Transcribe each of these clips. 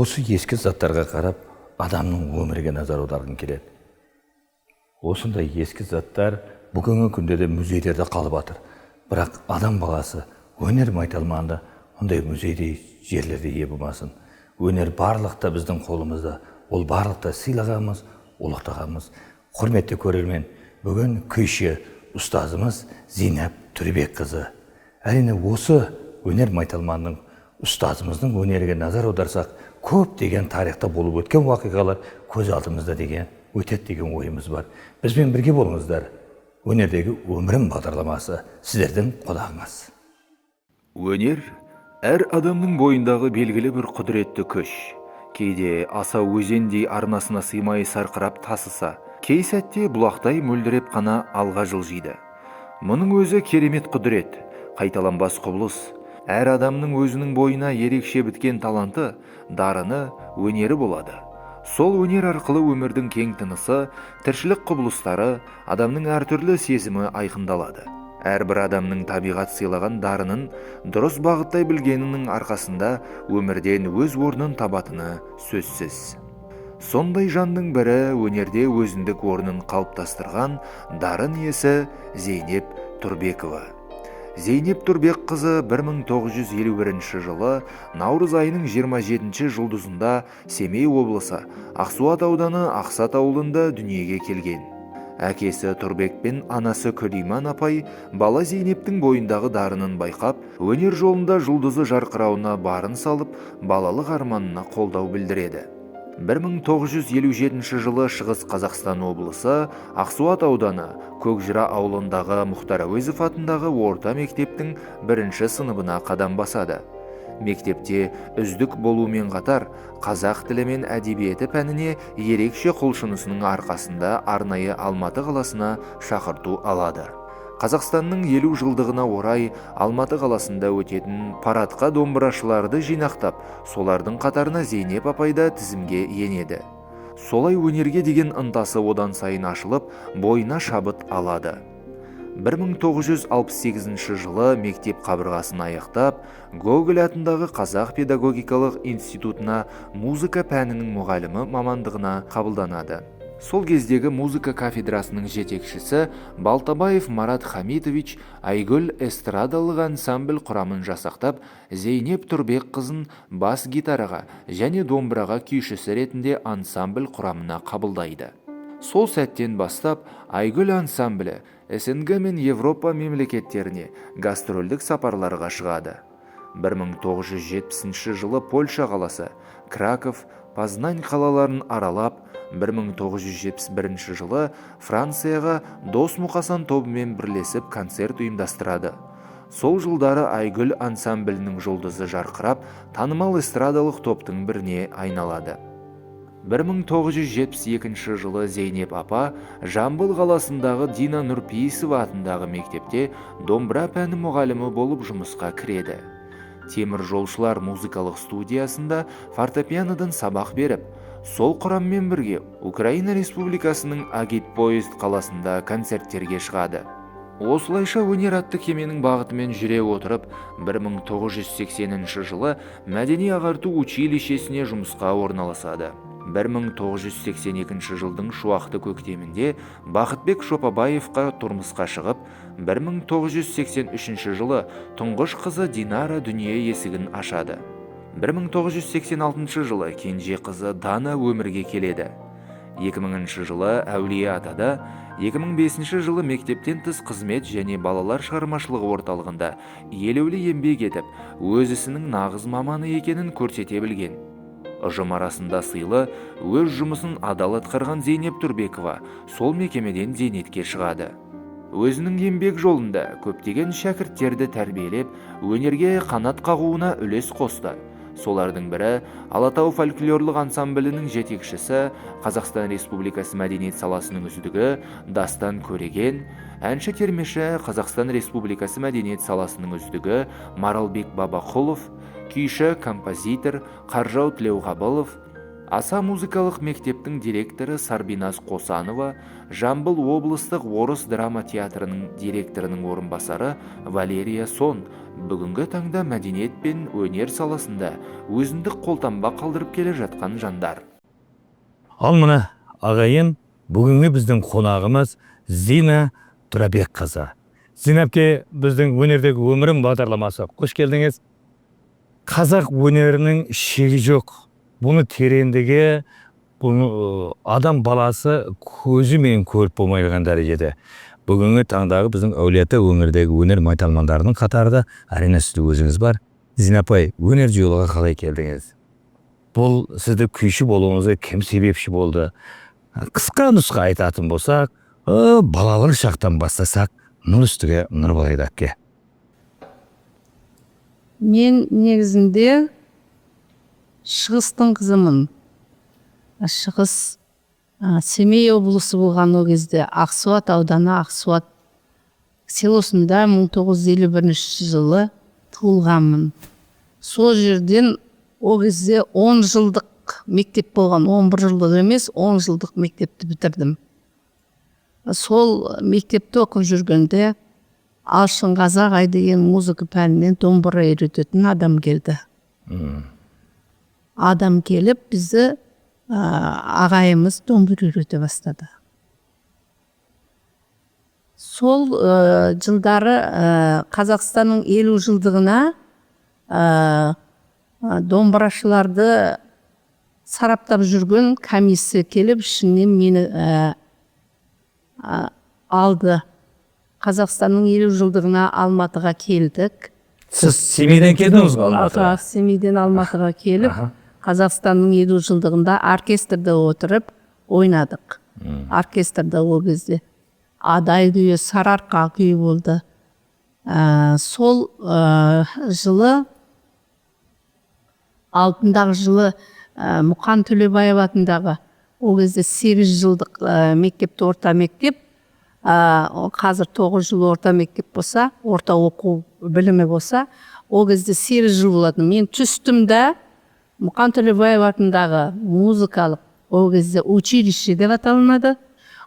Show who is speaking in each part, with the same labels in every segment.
Speaker 1: осы ескі заттарға қарап, адамның өмірге назар аударғым келеді. Осындай ескі заттар бүгінгі күнде де музейлерде қалып жатыр. Бірақ адам баласы өнер майталманында ондай музейдей жерлерде ие болмасын. Өнер барлықта біздің қолымызда, ол барлықта сыйлағанымыз, ұлықтағанымыз. Құрметті көрермен, бүгін күйші ұстазымыз Зейнеп Түрбекқызы. Әрине осы өнер майталманының ұстазымыздың өнерге назар аударсақ, көп деген тарихта болып өткен уақиғалар көз алдымызда деген өтеді деген ойымыз бар. Бізбен бірге болыңыздар. Өнердегі өмірім бағдарламасы сіздердің құлағыңыз.
Speaker 2: Өнер әр адамның бойындағы белгілі бір құдіретті күш. Кейде аса өзендей арнасына сыймай сарқырап тасыса, кей сәтте бұлақтай мөлдіреп қана алға жылжиды. Мұның өзі керемет құдірет, қайталанбас құбылыс. Әр адамның өзінің бойына ерекше біткен таланты, дарыны, өнері болады. Сол өнер арқылы өмірдің кең тынысы, тіршілік құбылыстары, адамның әртүрлі сезімі айқындалады. Әрбір адамның табиғат сыйлаған дарынын дұрыс бағыттай білгенінің арқасында өмірден өз орнын табатыны сөзсіз. Сондай жанның бірі өнерде өзіндік орнын қалыптастырған дарын иесі Зейнеп Түрбекова. Зейнеп Түрбекқызы 1951 жылы наурыз айының 27 жұлдызында Семей облысы Ақсуат ауданы Ақсат ауылында дүниеге келген. Әкесі Түрбек пен анасы Күлиман апай бала Зейнептің бойындағы дарынын байқап, өнер жолында жұлдызы жарқырауына барын салып, балалық арманына қолдау білдіреді. 1957 жылы Шығыс Қазақстан облысы Ақсуат ауданы Көкжыра ауылындағы Мұхтар Әуезов атындағы орта мектептің 1-ші сыныбына қадам басады. Мектепте үздік болумен қатар қазақ тілі мен әдебиеті пәніне ерекше құлшынысының арқасында арнайы Алматы қаласына шақырту алады. Қазақстанның 50 жылдығына орай Алматы қаласында өтетін парадқа домбырашыларды жинақтап, солардың қатарына Зейнеп апайда тізімге енеді. Солай өнерге деген ынтасы одан сайын ашылып, бойына шабыт алады. 1968 жылы мектеп қабырғасын аяқтап, Гоголь атындағы Қазақ педагогикалық институтына музыка пәнінің мұғалімі мамандығына қабылданады. Сол кездегі музыка кафедрасының жетекшісі Балтабаев Марат Хамитович Айгүл эстрадалық ансамбль құрамын жасақтап, Зейнеп Түрбекқызын бас гитараға және домбыраға күйшісі ретінде ансамбль құрамына қабылдайды. Сол сәттен бастап Айгүл ансамблі СНГ мен Европа мемлекеттеріне гастрольдік сапарларға шығады. 1970 жылы Польша қаласы, Краков, Познань қалаларын аралап, 1971 жылы Францияға Дос Мұқасан тобымен бірлесіп концерт ұйымдастырады. Сол жылдары Айгүл ансамблінің жұлдызы жарқырап, танымал эстрадалық топтың біріне айналады. 1972 жылы Зейнеп апа Жамбыл қаласындағы Дина Нұрпейісова атындағы мектепте домбыра пәні мұғалімі болып жұмысқа кіреді. Темір жолшылар музыкалық студиясында фортепианодан сабақ беріп, сол құраммен бірге Украина Республикасының Агитпоезд қаласында концерттерге шығады. Осылайша өнер атты кеменің бағытымен жүре отырып, 1980 жылы мәдени ағарту училищесіне жұмысқа орналасады. 1982 жылдың шуақты көктемінде Бақытбек Шопабаевқа тұрмысқа шығып, 1983 жылы тұңғыш қызы Динара дүние есігін ашады. 1986 жылы кенже қызы Дана өмірге келеді. 2000 жылы Әулие атада, 2005 жылы мектептен тыс қызмет және балалар шығармашылығы орталығында елеулі еңбек етіп, өз ісінің нағыз маманы екенін көрсете білген. Ұжым арасында сыйлы, өз жұмысын адал атқарған Зейнеп Түрбекова сол мекемеден зейнетке шығады. Өзінің еңбек жолында көптеген шәкірттерді тәрбиелеп, өнерге қанат қағуына үлес қосты. Солардың бірі Алатау фольклорлық ансамблінің жетекшісі, Қазақстан Республикасы мәдениет саласының үздігі Дастан Көреген, әнші термеші Қазақстан Республикасы мәдениет саласының үздігі Маралбек Бабақұлов, күйші, композитор Қаржау Тілеуғабылов, Аса музыкалық мектептің директоры Сарбиназ Қосанова, Жамбыл облыстық орыс драма театрының директорының орынбасары Валерия Сон бүгінгі таңда мәдениет пен өнер саласында өзіндік қолтаңба қалдырып келе жатқан жандар.
Speaker 1: Ал мына ағайын, бүгінгі біздің қонағымыз Зина Тұрабек қызы. Зина әпке, біздің өнердегі өмірім бағдарламасы. Қош келдіңіз. Қазақ өнерінің шегі жоқ. Бұны тереңдігі, бұны адам баласы көзімен көріп болмайған дәрежеде. Бүгінгі таңдағы біздің әулеті өңірдегі өнер майталмандарының қатарында әрине сіздің өзіңіз бар. Зина апай, өнер жолға қалай келдіңіз? Бұл сізді күйші болуыңызға кім себепші болды? Қысқа нұсқа айтатын болсақ, балалық шақтан бастасақ, нұр үстіге нұр болайды әпке.
Speaker 3: Мен негізінде шығыстың қызымын. Шығыс Семей облысы болған ол кезде Ақсуат ауданы Ақсуат селосында 1951 жылы туылғанмын. Сол жерден ол кезде 10 жылдық мектеп болған, 11 жылдық емес, 10 жылдық мектепті бітірдім. Сол мектепті оқып жүргенде Алшынғазағай деген музыка пәнінен домбыра үйрететін адам келді. Адам келіп, бізді ағайымыз домбыра үйрете бастады. Сол жылдары Қазақстанның 50 жылдығына домбырашыларды сараптап жүрген комиссия келіп, ішінен мені алды. Қазақстанның 50 жылдығына Алматыға келдік.
Speaker 1: Сіз Семейден келдіңіз ғой Алматыға?
Speaker 3: Семейден Алматыға келіп, Қазақстанның 50 жылдығында оркестрда отырып ойнадық. Оркестрда ол кезде Адай күйі, Сарыарқа күйі болды. Сол жылы, алдындағы жылы Мұқан Төлебаев атындағы ол кезде 8 жылдық мектепті орта мектеп, қазір 9 жыл орта мектеп болса, орта оқу білімі болса, ол кезде 8 жыл болады. Мен түстім да Мұқан Төлебаев атындағы музыкалық ол кезде училище деп аталынады.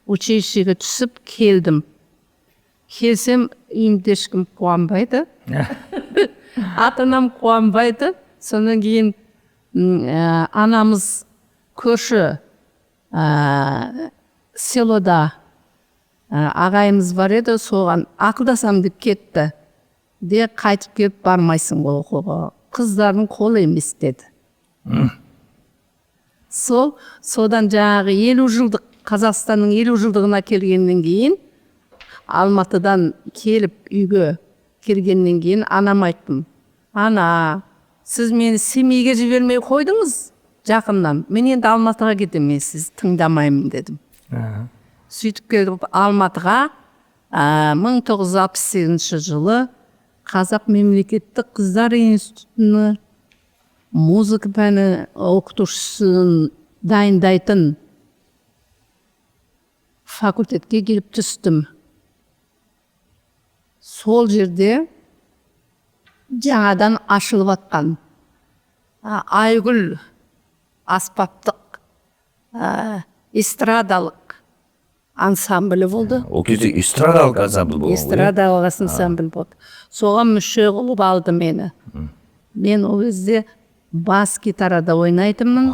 Speaker 3: Училищеге түсіп келдім. Келсем, үйімде ешкім қуанбайды. Ата-анам қуанбайды. Сонан кейін анамыз көрші селода ағайымыз бар еді, соған ақылдасам деп кетті. Де қайтып келіп бармайсың ол оқуға. Қыздардың қолы емес деді. Содан жаңағы 50 жылдық Қазақстанның 50 жылдығына келгеннен кейін, Алматыдан келіп үйге келгеннен кейін анам айттым. Ана, сіз мені Семейге жібермей қойдыңыз жақыннан. Мен енді Алматыға кетемін, сіз тыңдамаймын дедім. Сөйтіп келіп Алматыға 1968 жылы Қазақ мемлекеттік қыздар институтыны музыка пәні оқытушысын дайындайтын факультетке келіп түстім. Сол жерде жаңадан ашылып атқан Айгүл аспаптық эстрадалық ансамблі болды.
Speaker 1: Ол кезде эстрадалық ансамбль болды.
Speaker 3: Эстрадалық ансамбль болды. Соған мүше қылып алды мені. Мен ол кезде бас гитарада ойнайтынмын.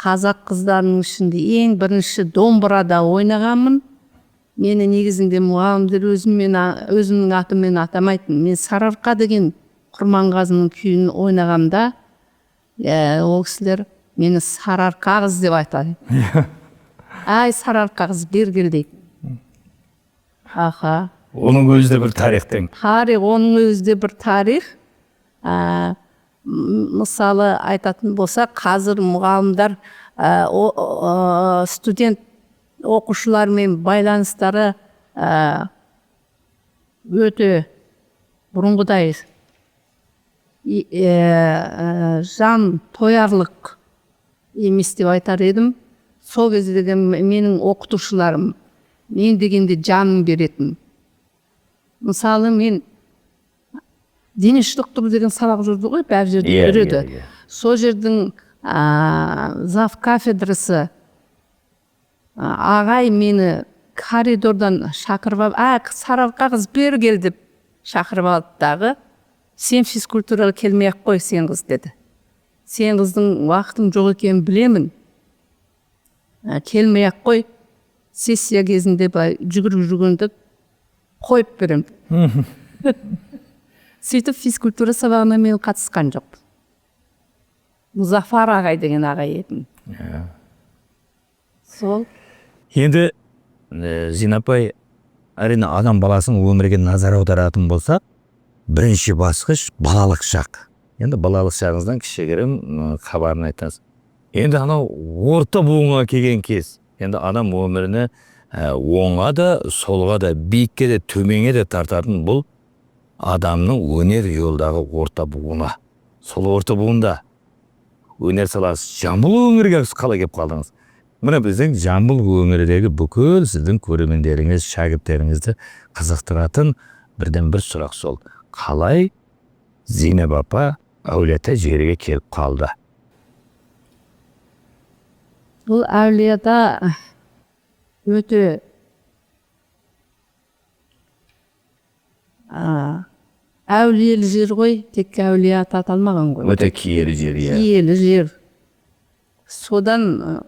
Speaker 3: Қазақ қыздарының ішінде ең бірінші домбырада ойнағанмын. Мені негізінде мұғалімдер өзімнің атыммен атамайтын. Мен Сарыарқа деген Құрманғазының күйін ойнағанда, ол кісілер мені Сарыарқа қыз деп айтады. Ай, Сарыарқа қыз бергіл дейді.
Speaker 1: Оның өзі де бір тарихтың.
Speaker 3: Оның өзі де бір тарих. Мысалы айтатын болса, қазір мұғалімдар студент оқушылармен байланыстары өте бұрынғыдай жан тоярлық емес деп айтар едім. Сол кездегі менің оқытушыларым мен дегенде жанын беретін. Мысалы мен дене шынықтыру деген сабақ жүрді ғой, бәр жерде жүреді. Сол жердің зав кафедрасы ағай мені коридордан шақырып алып сарыарқа қыз бері кел деп шақырып алды дағы, сен физкультураға келмей ақ қой сен қыз деді. Сен қыздың уақытың жоқ екенін білемін, келмей ақ қой, сессия кезінде жүгіріп жүргенді қойып берем. Сөйтіп физкультура сабағына мен қатысқан жоқ. Мұзафар ағай деген ағай едім. Сол.
Speaker 1: Енді Зинапай, әрине адам баласының өмірге назар аударатын болса, бірінші басқыш балалық шақ. Енді балалық шағыңыздан кішігірім хабарын айтасыз. Енді анау орта буынға келген кез. Енді адам өміріне оңға да, солға да, биікке де, төменге де тартатын бұл адамның өнер жолдағы орта буыны. Сол орта буында өнер саласы Жамбыл өңірге қалай келіп қалдыңыз? Міне біздің Жамбыл өңіріндегі бүкіл сіздің көрермендеріңіз, шәкірттеріңізді қызықтыратын бірден бір сұрақ сол. Қалай Зейнеп апа Әулиеата жерге келіп қалды?
Speaker 3: Бұл Әулиеата өте әулиелі жер ғой, тек Әулиеата аталмаған ғой.
Speaker 1: Өте киелі жер,
Speaker 3: Киелі жер. Содан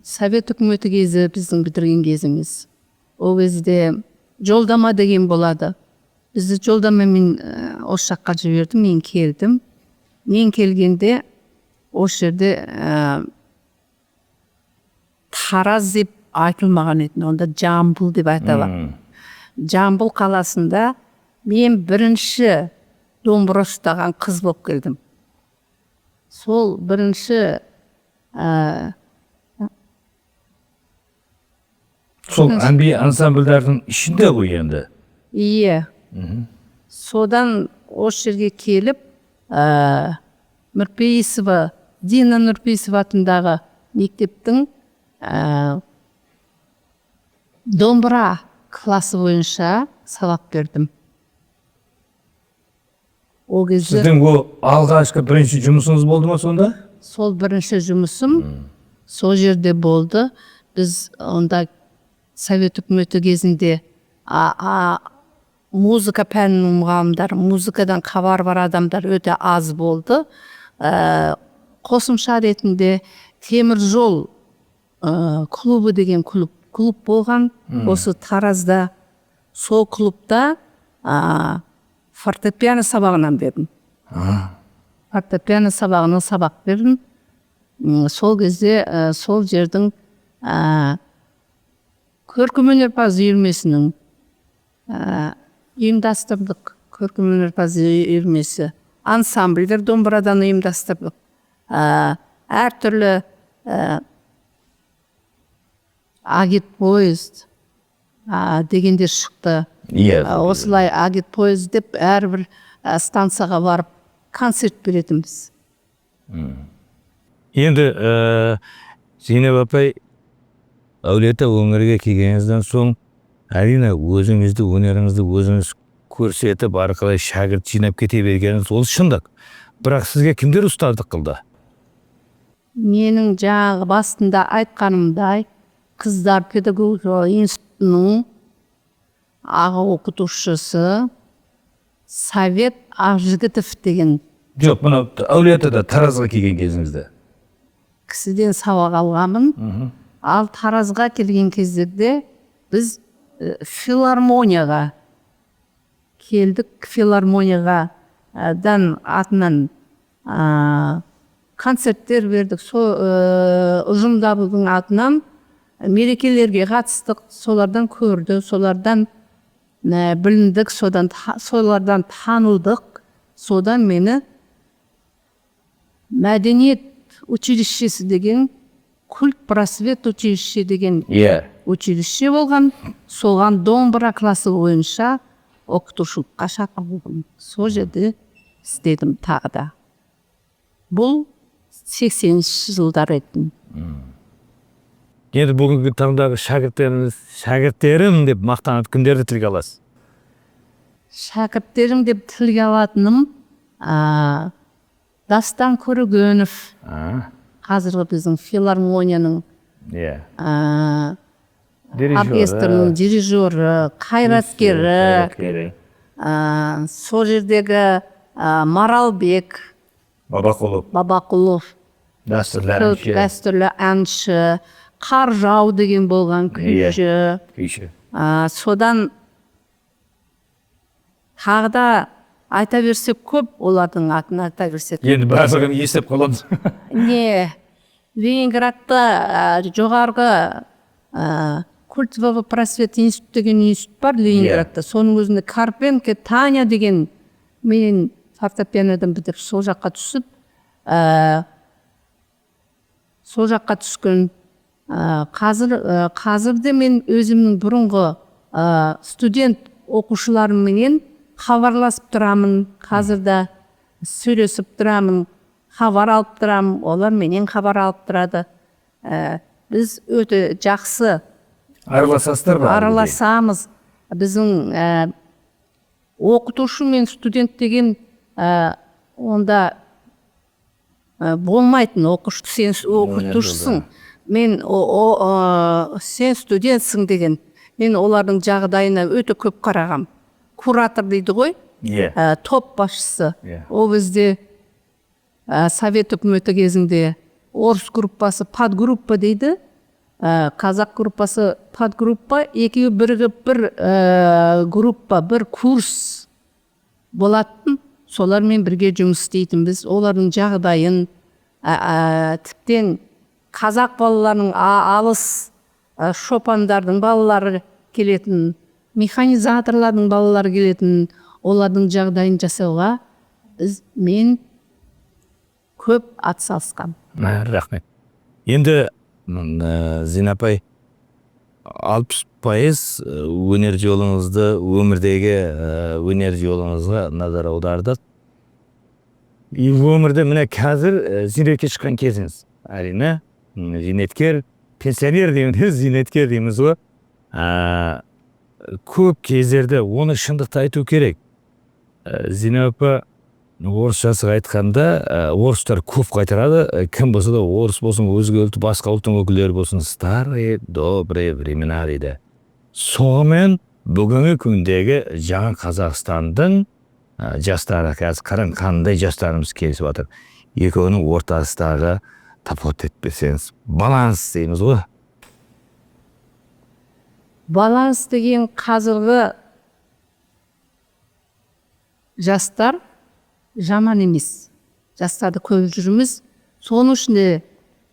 Speaker 3: Совет үкіметі кезі біздің бітірген кезіміз. Ол кезде жолдама деген болады. Бізді жолдамамен осы жаққа жіберді, мен келдім. Мен келгенде осы жерде Тараз деп айтылмаған еді, онда Жамбыл деп айтылады. Жамбыл қаласында мен бірінші домбыра ұстаған қыз болып келдім. Сол бірінші
Speaker 1: сол әнби ансамбльдардың ішінде ғой енді.
Speaker 3: Иә. Содан осы жерге келіп, Нұрпейісова, Дина Нұрпейісова атындағы мектептің домбыра класы бойынша сабақ бердім. Ол кезде
Speaker 1: Сіздің ол алғашқы бірінші жұмысыңыз болды ма сонда?
Speaker 3: Сол бірінші жұмысым сол жерде болды. Біз онда Совет үкіметі кезінде музыка пәнінің мұғалімдері, музыкадан хабар бар адамдар өте аз болды. Қосымша ретінде темір жол клубы деген клуб болған. Осы Таразда, сол клубта фортепиано сабағынан бердім. Фортепиано сабағынан сабақ бердім. Сол кезде сол жердің көркемөнерпаз үйірмесінің ұйымдастырдық. Көркемөнерпаз үйірмесі ансамбльдер домбырадан ұйымдастырдық. Әртүрлі агит поезд дегенде шықты. Осылай агит поезд деп әрбір станцияға барып концерт беретінбіз.
Speaker 1: Енді Зейнеп апай Әулиеата өңірге келгеніңізден соң әрине өзіңізді, өнеріңізді өзіңіз көрсетіп, арқылы шәкірт жинап кете бергеніңіз ол шындық. Бірақ сізге кімдер ұстаздық қылды?
Speaker 3: Менің жаңағы басында айтқанымдай, қыздар педагогика институтының аға оқытушысы Совет Ақжігітов деген.
Speaker 1: Жоқ, мұны Әулиеатада Таразға келген кезіңізде.
Speaker 3: Кісіден сабақ алғанмын. Ал Таразға келген кездерде біз филармонияға келдік. Филармонияға атынан концерттер бердік. Ұжымдардың атынан мерекелерге қатыстық. Солардан көрді, солардан біліндік, солардан танылдық. Содан мені мәдениет училищесі деген, культ просвет училище деген училище болған. Соған домбыра класы бойынша оқытушылыққа шақырылдым. Сол жерде істедім тағы да. Бұл 80-ші жылдар еді.
Speaker 1: Енді бүгінгі таңдағы шәкірттерім деп мақтанып кімдерді тілге аласыз?
Speaker 3: Шәкірттерім деп тілге алатыным Дастан Көрөгөнов, қазіргі біздің филармонияның
Speaker 1: Иә.
Speaker 3: оркестрінің дирижері, қайраткері, сол жердегі Маралбек Бабақұлов, дәстүрлі әнші, Қаржау деген болған күйші. Содан тағы да айта берсек көп, олардың атын айта берсек.
Speaker 1: Енді барлығын естіп қаламыз.
Speaker 3: Не, Ленинградта жоғарғы культового просвет институт деген институт бар Ленинградта. Соның өзінде Карпенко, Таня деген мен фортепианодан бітіп сол жаққа түсіп, сол жаққа түскен. Қазірде мен өзімнің бұрынғы студент оқушыларымменен хабарласып тұрамын, қазірде сөйлесіп тұрамын, хабар алып тұрамын, олар менен хабар алып тұрады. Біз өте жақсы
Speaker 1: Араласасыздар ба?
Speaker 3: араласамыз. Біздің оқытушы мен студент деген онда болмайтын. Сен оқытушысың, сен студентсің деген. Мен олардың жағдайына өте көп қарағам. Куратор дейді ғой, топ басшысы. Ол бізде совет үкіметі кезінде орыс группасы подгруппа дейді, қазақ группасы подгруппа, екеуі бірігіп бір группа, бір курс болатын, солармен бірге жұмыс істейтін. Біз олардың жағдайын, тіптен қазақ балаларының алыс шопандардың балалары келетін, механизаторлардың балалары келетін, олардың жағдайын жасауға мен көп атсалысқам.
Speaker 1: Рахмет. Енді Зинапай 60% өнер жолыңызды, өмірдегі өнер жолыңызға назар аудардық. Өмірде міне қазір зейнетке шыққан кезіңіз. Әрине, зейнеткер, пенсионер дейміз, зейнеткер дейміз ғой. Көп кездерде оны шындықты айту керек. Зинапа орысшасы айтқанда, орыстар көп қайтарады. Кім болса да, орыс болсын, өзге ұлт, басқа ұлттың өкілдері болсын, старые добрые времена дейді. Соғымен бүгінгі күндегі жаңа Қазақстандың жастары, қазір қараң қандай жастарымыз келісіп жатыр. Екеуінің ортасындағы тапот етпесеңіз, баланс дейміз ғой.
Speaker 3: Баланс деген қазіргі жастар жаман емес. Жастарды көп жүрміз. Соның ішінде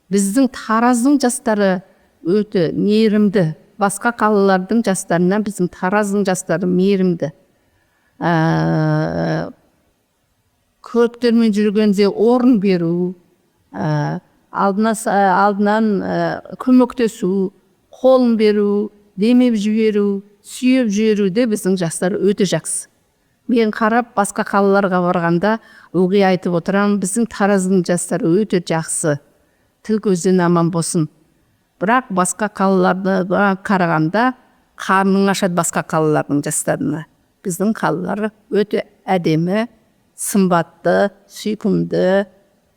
Speaker 3: біздің Тараздың жастары өте мейірімді. Басқа қалалардың жастарынан біздің Тараздың жастары мейірімді. Көліктермен жүргенде орын беру, алдынан көмектесу, қолын беру, демеп жіберу, сүйеп жіберуде біздің жастар өте жақсы. Мен қарап, басқа қалаларға барғанда ылғи айтып отырам, біздің Тараздың жастары өте жақсы. Тіл көзден аман болсын. Бірақ басқа қалаларға қарағанда қарның ашады басқа қалалардың жастарына. Біздің қалалар өте әдемі, сымбатты, сүйкімді,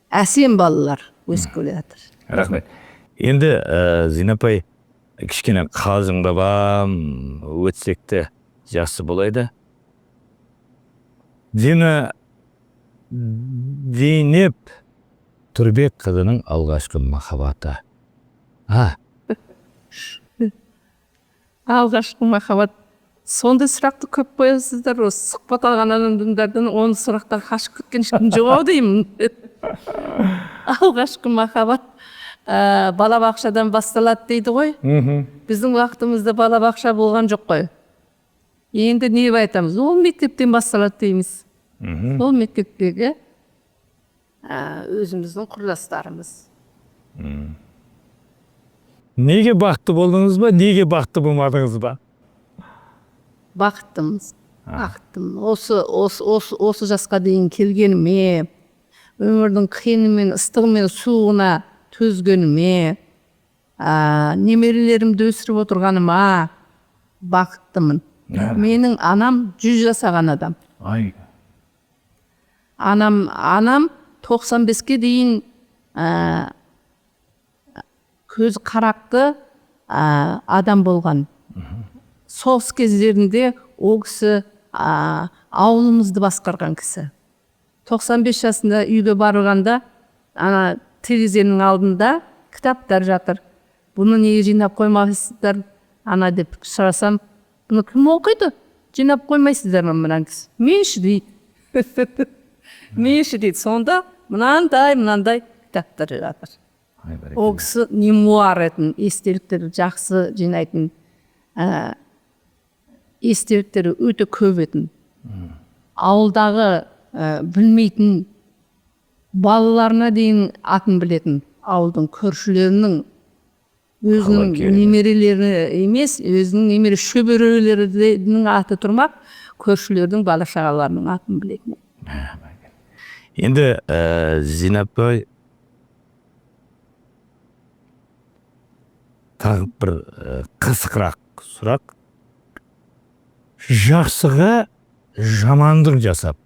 Speaker 3: әсем балалар өсіп келе жатыр.
Speaker 1: Рахмет. Енді Зинапай, кішкене қалжыңдап өтсекті жақсы болайды. Зейнеп Түрбек қызының алғашқы махаббаты.
Speaker 3: Алғашқы махаббат. Сондай сұрақты көп қоясыздар. Осы сұхбат алған адамдардан оны сұрақтан қашып кеткен ешкім жоқ деймін. Алғашқы махаббат балабақшадан басталады дейді ғой. Біздің уақытымызда балабақша болған жоқ қой. Енді не айтамыз? Ол мектептен басталады дейміз. Ол мектептегі өзіміздің құрдастарымыз.
Speaker 1: Неге бақытты болдыңыз ба, неге бақытты болмадыңыз ба?
Speaker 3: Бақыттымыз. Осы жасқа дейін келгеніме, өмірдің қиынымен, ыстығымен, суығына төзгеніме, немерелерімді өсіріп отырғаныма бақыттымын. Менің анам 100 жасаған адам. Анам 95-ке дейін көз қарақты адам болған. Соғыс кездерінде ол кісі ауылымызды басқарған кісі. 95 жасында үйге барғанда ана терезенің алдында кітаптар жатыр. Бұны неге жинап қоймайсыздар? Ана деп сұрасам, бұны кім оқиды? Жинап қоймайсыздар ма мынаны? Менші дейді. Менші дейді. Сонда мынандай кітаптар жатыр. Ол кісі мемуар етін, естеліктері жақсы жинайтын, естеліктері өте көп етін. Ауылдағы білмейтін, балаларына дейін атын білетін, ауылдың көршілерінің өзінің немерелері емес, өзінің немере шөберелерінің аты тұрмақ, көршілердің бала шағаларының атын білетін.
Speaker 1: Енді Зейнеп апай, тағы бір қызықырақ сұрақ. Жақсыға жамандық жасап,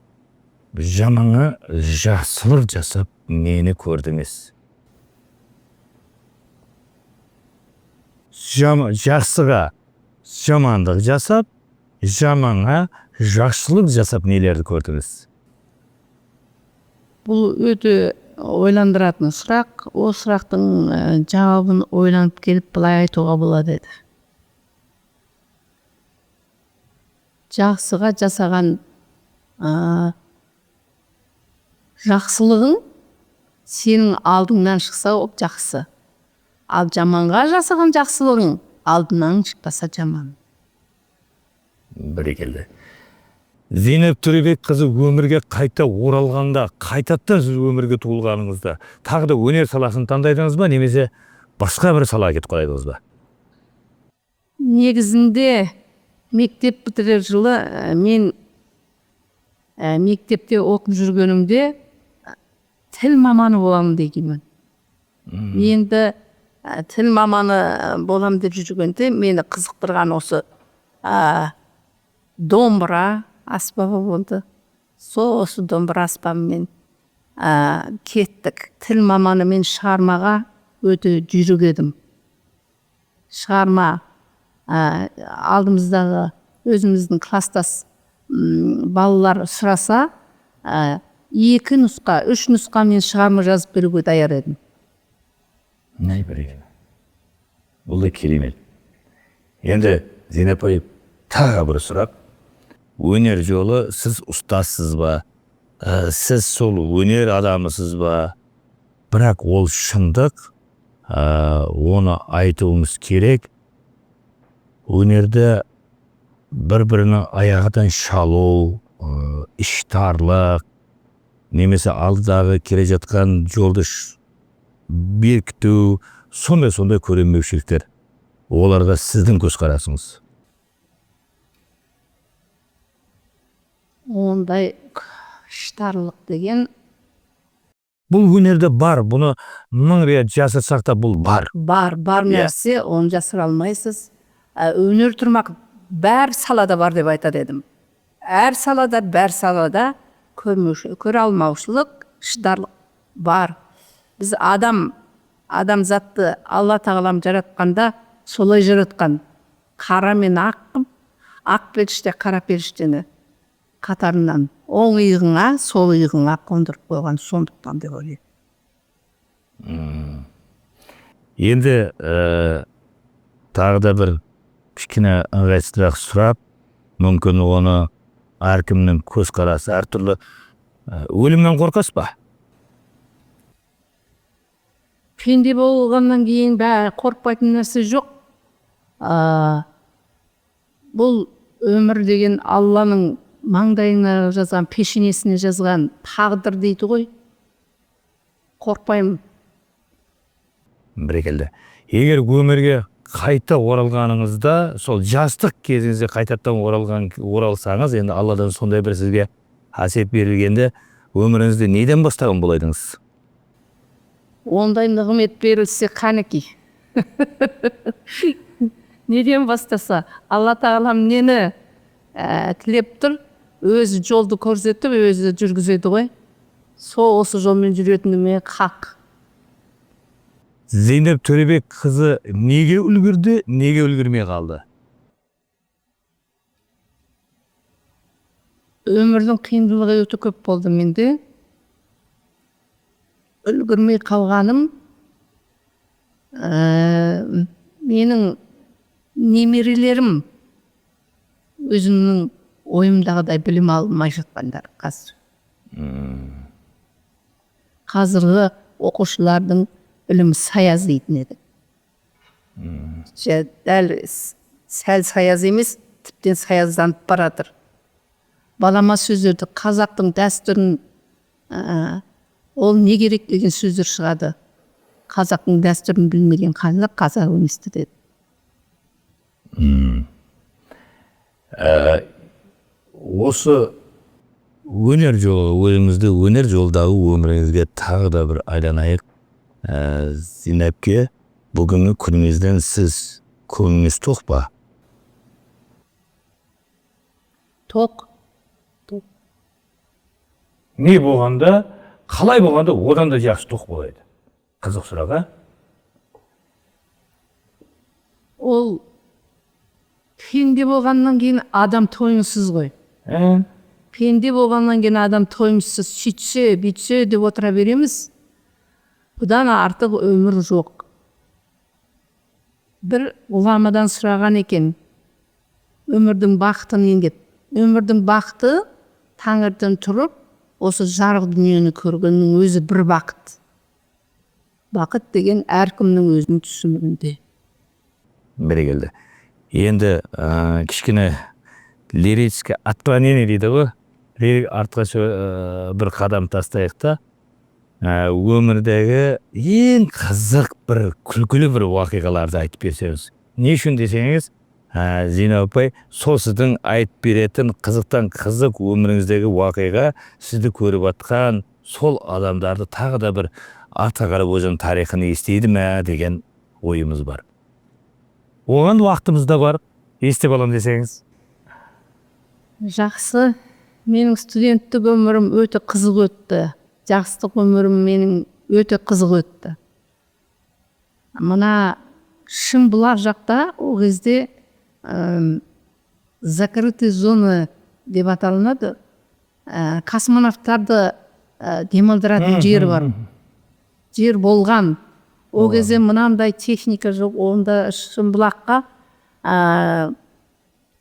Speaker 1: жаманға жақсылық жасап нені көрдіңіз? Жақсыға жамандық жасап, жаманға жақсылық жасап нелерді көрдіңіз?
Speaker 3: Бұл өте ойландыратын сұрақ. Ол сұрақтың жауабын ойланып келіп былай айтуға болады еді. Жақсыға жасаған жақсылығың сенің алдыңнан шықса ол жақсы. Ал жаманға жасаған жақсылығың алдынан шықпаса жаман.
Speaker 1: Бәрекелді. Зейнеп Төребек қызы өмірге қайта оралғанда, қайтадан сіз өмірге туылғаныңызда, тағы да өнер саласын таңдайдыңыз ба, немесе басқа бір салаға кетіп қалдыңыз ба?
Speaker 3: Негізінде мектеп бітірер жылы мен мектепте оқып жүргенімде тіл маманы боламын дегенмін. Енді тіл маманы болам деп жүргенде мені қызықтырған осы домбыра аспабы болды. Осы домбыра аспабымен кеттік. Тіл маманы мен шығармаға өте жүрік едім. Шығарма алдымыздағы өзіміздің кластас балалар сұраса, 2 нұсқа, 3 нұсқа мен шығарма жазып беруге даяр едім.
Speaker 1: Не берекен. Бұл да керемет. Енді Зейнеп апай, тағы бір сұрақ. Өнер жолы сіз ұстазсыз ба? Сіз сол өнер адамысыз ба? Бірақ ол шындық, оны айтуымыз керек. Өнерді бір-бірінің аяғынан шалу, іштарлық, немесе алдағы келе жатқан жолды бекіту, сондай көрінбеушіліктер. Оларға сіздің көзқарасыңыз.
Speaker 3: Ондай іштарлық деген
Speaker 1: Бұл өнерде бар, бұны 1000 рет жасырсақ та бұл бар.
Speaker 3: Бар нәрсе, оны жасыра алмайсыз. Өнер тұрмақ бәр салада бар деп айтар едім. Әр салада, бәр салада көре алмаушылық, іштарлық бар. Біз адамзатты Алла тағалам жаратқанда солай жаратқан. Қара мен ақ періште қара періштені қатарынан оң иығыңа, сол иығыңа қондырып қойған, сондықтан деп ойлаймын.
Speaker 1: Енді тағы да бір кішкене ыңғайсызырақ сұрақ, мүмкін оны әркімнің көзқарасы әртүрлі. Өлімнен қорқасыз ба?
Speaker 3: Пенде болғаннан кейін қорқпайтын нәрсе жоқ. Бұл өмір деген Алланың маңдайына жазған, пешенесіне жазған тағдыр дейді ғой. Қорқпаймын.
Speaker 1: Бәрекелді. Егер өмірге қайта оралғаныңызда, сол жастық кезіңізде қайтадан оралсаңыз, енді Алладан сондай бір сізге әсеп берілгенде, өміріңізде неден бастаған болайдыңыз?
Speaker 3: Ондай нығмет берілсе қанеки. Неден бастаса, Алла тағалам нені тілеп тұр, өзі жолды көрсетіп, өзі жүргізеді ғой. сол осы жолмен жүретініме хақ.
Speaker 1: Зейнеп Төребек қызы неге үлгірді, неге үлгірмей қалды?
Speaker 3: Өмірдің қиындылығы өте көп болды менде. Үлгірмей қалғаным менің немерелерім өзімнің ойымдағыдай білім алмай жатқандар қазір. Қазіргі оқушылардың білімі саяз дейтін еді. Дәл сәл саяз емес, тіптен саязданып баратыр. Балама сөздерді, қазақтың дәстүрін, ол не керек деген сөздер шығады. Қазақтың дәстүрін білмеген қазақ емес деді.
Speaker 1: Осы өнер жолы, өзіңізді өнер жолдағы өміріңізге тағы да бір айланайық. Зейнепке бүгінгі күніңізден сіз көңіліңіз тоқ па?
Speaker 3: Тоқ.
Speaker 1: Не болғанда, қалай болғанда одан да жақсы тоқ болады? Қызық сұрақ,
Speaker 3: Ол пенде болғаннан кейін адам тойымсыз ғой. Пенде болғаннан кейін адам тойымсыз, сөйтсе, бүйтсе деп отыра береміз. Бұдан артық өмір жоқ. Бір ғұламадан сұраған екен, өмірдің бақытын еңгеп. Өмірдің бақыты таңертең тұрып, осы жарық дүниені көргеннің өзі бір бақыт. Бақыт деген әркімнің өзінің түсінігінде.
Speaker 1: Берекелді. Енді кішкене лирическое отклонение дейді ғой. Артқа бір қадам тастайық та. Өмірдегі ең қызық бір күлкілі бір уақиғаларды айтып берсеңіз. Не үшін десеңіз, Зейнеп апай, сол сіздің айтып беретін қызықтан қызық өміріңіздегі уақиға сізді көріп атқан сол адамдарды тағы да бір артқа қарап өзінің тарихын естиді ме деген ойымыз бар. Оған уақытымыз да бар. Естіп алам десеңіз.
Speaker 3: Жақсы. Менің студенттік өмірім өте қызық өтті. Жақсылық өмірім менің өте қызық өтті. Мына Шымбұлақ жақта ол кезде закрытый зона деп аталынады. Космонавтарды демалдыратын жер бар. Жер болған. Ол кезде мынандай техника жоқ. Онда Шымбұлаққа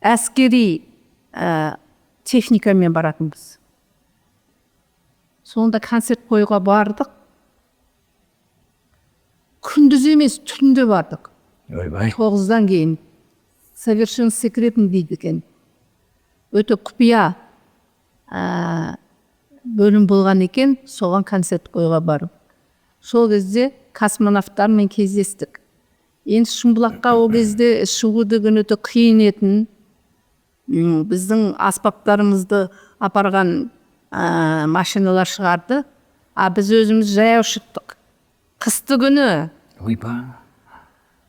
Speaker 3: әскери техникамен баратынбыз. Сонда концерт қоюға бардық. Күндіз емес, түнде бардық. 9-дан кейін. Совершенно секретный дейді екен. Өте құпия бөлім болған екен, соған концерт қоюға барып. Сол кезде космонавтармен кездестік. Енді Шымбұлаққа ол кезде шығу деген өте қиын етін. Біздің аспаптарымызды апарған машиналар шығарды. Біз өзіміз жаяу шықтық. Қысты күні.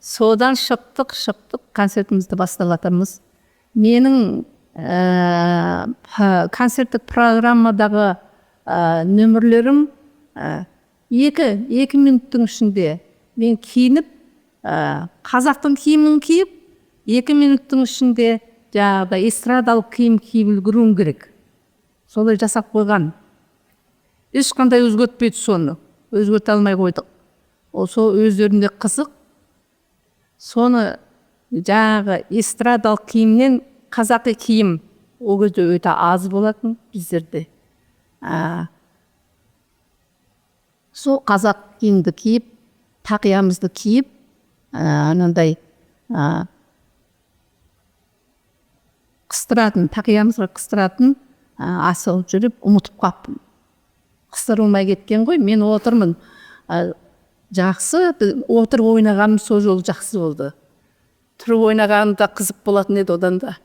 Speaker 3: Содан шықтық, концертімізді басталатырмыз. Менің концерттік программадағы нөмірлерім 2 минуттың ішінде мен киініп, қазақтың киімін киіп, 2 минуттың ішінде жаңағыда эстрадалық киім киіп үлгеруім керек. Солай жасап қойған. Ешқандай өзгертпейді соны. Өзгерте алмай қойдық. Ол сол өздерінде қызық. Соны жаңағы эстрадалық киімнен қазақы киім ол кезде өте аз болатын біздерде. Сол қазақ киімді киіп, тақиямызды киіп, анандай қыстыратын, тақиямызға қыстыратын асығып жүріп, ұмытып қаппын. Қыстырылмай кеткен ғой, мен отырмын. Жақсы, отыр ойнағаным сол жолы жақсы болды. Тұрып ойнағаным да қызық болатын еді одан да.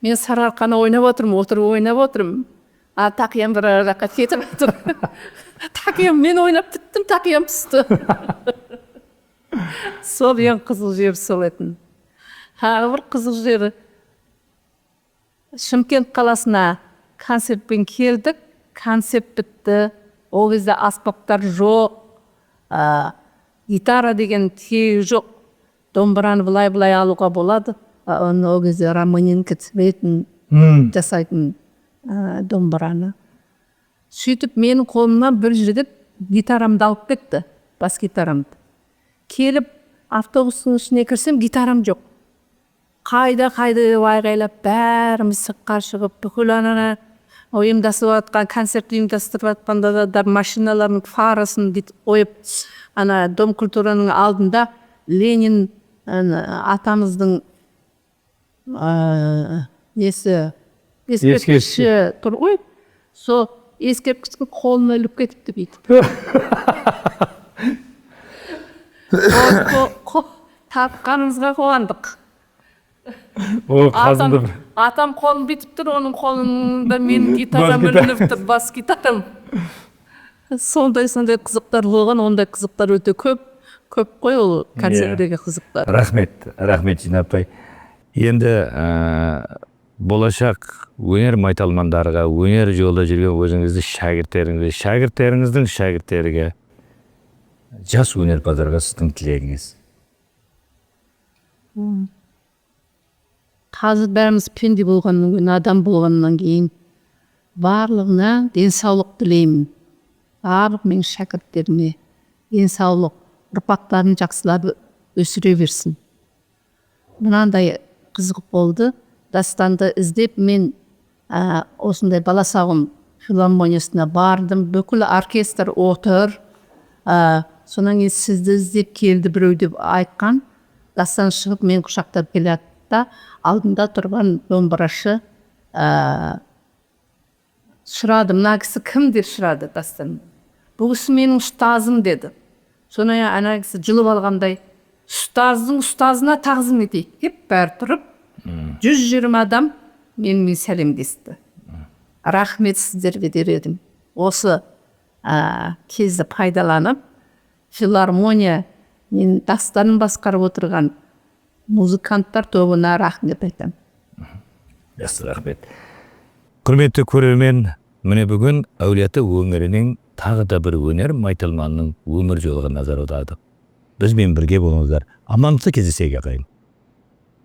Speaker 3: Мен сарыарқаны ойнап отырмын, отырып ойнап отырмын. Тақиям бір араққа кетіп отыр. Тақиям, мен ойнап біттім, тақиям түсті. Сол ең қызық жер сол етін. Бір қызық жері. Шымкент қаласына концертпен келдік, концерт бітті. ол кезде аспаптар жоқ, гитара деген тегі жоқ. Домбыраны былай алуға болады. Оны ол кезде Романенко цветін жасайтын домбыраны. Сөйтіп менің қолымнан бір жігіт гитарамды алып кетті, бас гитарамды. Келіп автобустың ішіне кірсем, гитарам жоқ. Қайда деп айғайлап, бәріміз сыртқа шығып, бүкіл ұйымдасып жатқан, концерт ұйымдастырып жатқанда да машиналардың фарасын қойып, Дом культураның алдында Ленин атамыздың ескерткіші тұр ғой. Сол ескерткіштің қолына іліп кетіпті бүйтіп. Тапқанымызға қуандық. Атам қолын бітіп тұр, оның қолында менің гитарам ілініп тұр, бас гитарам. Сондай қызықтар болған, ондай қызықтар өте көп қой, ол концерттегі қызықтар.
Speaker 1: Рахмет Жинапбай. Енді болашақ өнер майталмандарға, өнер жолда жүрген өзіңізді шәкірттеріңіздің шәкірттеріге, жас өнерпаздарға сіздің тілегіңіз?
Speaker 3: Қазір бәріміз пенде болғаннан кейін, адам болғаннан кейін барлығына денсаулық тілеймін. Барлық менің шәкірттеріме денсаулық, ұрпақтарын жақсылап өсіре берсін. Мынандай қызық болды. Дастанды іздеп мен осындай Баласағұн филармониясына бардым. Бүкіл оркестр отыр. Сонан кейін сізді іздеп келді біреу деп айтқан. Дастан шығып мен құшақтап келеді. Алдында тұрған домбырашы сұрады, мына кісі кім деп сұрады Дастан. Бұл кісі менің ұстазым деді. Сонан кейін ана кісі жылып алғандай, ұстаздың ұстазына тағзым етейік деп бәрі тұрып, 120 адам менімен сәлемдесті. Рахмет сіздерге дер едім. Осы кезді пайдаланып, филармония мен Дастанын басқарып отырған музыканттар тобына рахмет айтамын.
Speaker 1: Жақсы, рахмет. Құрметті көрермен, міне бүгін Әулиеата өңірінің тағы да бір өнер майталманының өмір жолына назар аудардық. Бізбен бірге болыңыздар. Амандықта кездесейік ағайын.